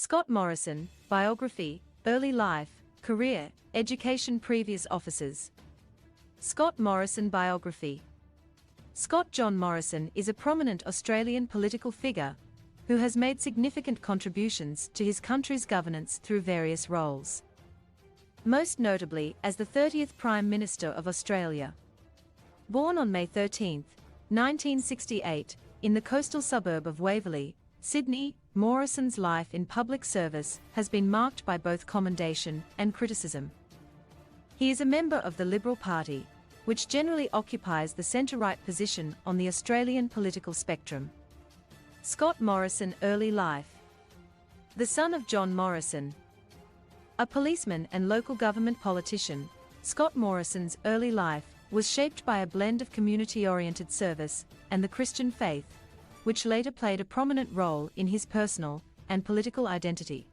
Scott Morrison, Biography, Early Life, Career, Education. Previous offices. Scott Morrison Biography. Scott John Morrison is a prominent Australian political figure who has made significant contributions to his country's governance through various roles. Most notably as the 30th Prime Minister of Australia. Born on May 13, 1968, in the coastal suburb of Waverley, Sydney, Morrison's life in public service has been marked by both commendation and criticism. He is a member of the Liberal Party, which generally occupies the centre-right position on the Australian political spectrum. Scott Morrison. Early life. The son of John Morrison, a policeman and local government politician, Scott Morrison's early life was shaped by a blend of community-oriented service and the Christian faith, which later played a prominent role in his personal and political identity.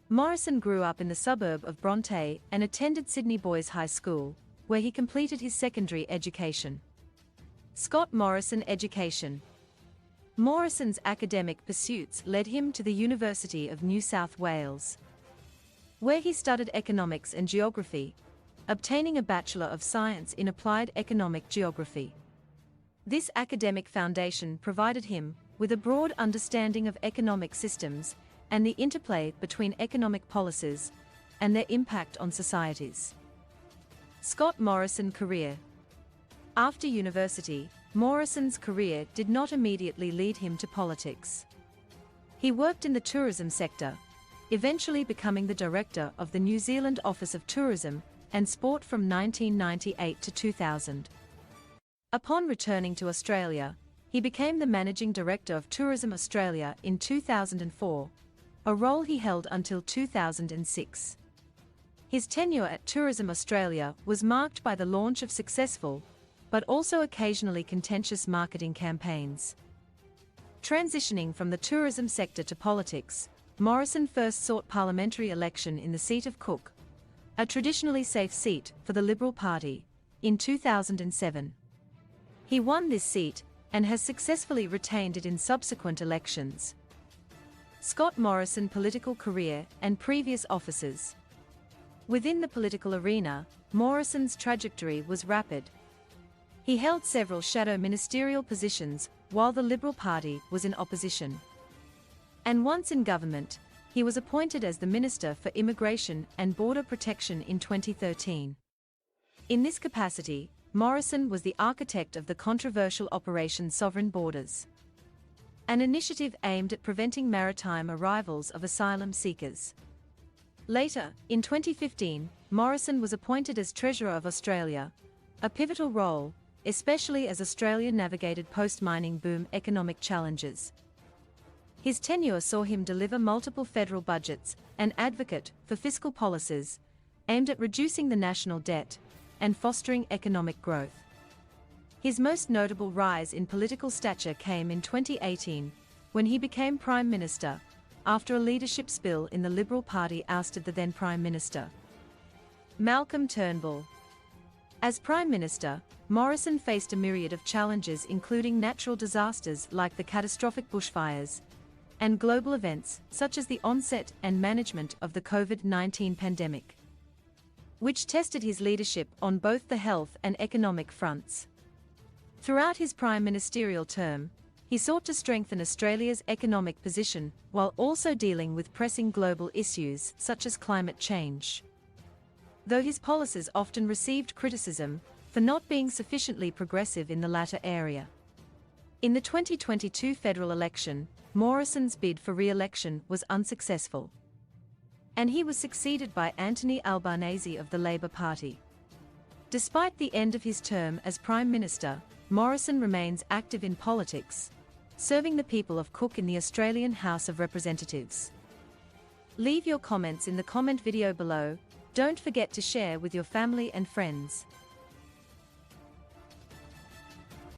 Morrison grew up in the suburb of Bronte and attended Sydney Boys High School, where he completed his secondary education. Scott Morrison. Education. Morrison's academic pursuits led him to the University of New South Wales, where he studied economics and geography, obtaining a Bachelor of Science in Applied Economic Geography. This academic foundation provided him with a broad understanding of economic systems and the interplay between economic policies and their impact on societies. Scott Morrison. Career. After university, Morrison's career did not immediately lead him to politics. He worked in the tourism sector, eventually becoming the director of the New Zealand Office of Tourism and Sport from 1998 to 2000. Upon returning to Australia, he became the Managing Director of Tourism Australia in 2004, a role he held until 2006. His tenure at Tourism Australia was marked by the launch of successful, but also occasionally contentious marketing campaigns. Transitioning from the tourism sector to politics, Morrison first sought parliamentary election in the seat of Cook, a traditionally safe seat for the Liberal Party, in 2007. He won this seat and has successfully retained it in subsequent elections. Scott Morrison. Political career and previous offices. Within the political arena, Morrison's trajectory was rapid. He held several shadow ministerial positions while the Liberal Party was in opposition. And once in government, he was appointed as the Minister for Immigration and Border Protection in 2013. In this capacity, Morrison was the architect of the controversial Operation Sovereign Borders, an initiative aimed at preventing maritime arrivals of asylum seekers. Later, in 2015, Morrison was appointed as Treasurer of Australia, a pivotal role, especially as Australia navigated post-mining boom economic challenges. His tenure saw him deliver multiple federal budgets and advocate for fiscal policies aimed at reducing the national debt and fostering economic growth. His most notable rise in political stature came in 2018, when he became Prime Minister, after a leadership spill in the Liberal Party ousted the then Prime Minister, Malcolm Turnbull. As Prime Minister, Morrison faced a myriad of challenges, including natural disasters like the catastrophic bushfires, and global events such as the onset and management of the COVID-19 pandemic, which tested his leadership on both the health and economic fronts. Throughout his prime ministerial term, he sought to strengthen Australia's economic position while also dealing with pressing global issues such as climate change. Though his policies often received criticism for not being sufficiently progressive in the latter area. In the 2022 federal election, Morrison's bid for re-election was unsuccessful, and he was succeeded by Anthony Albanese of the Labor Party. Despite the end of his term as Prime Minister, Morrison remains active in politics, serving the people of Cook in the Australian House of Representatives. Leave your comments in the comment video below. Don't forget to share with your family and friends.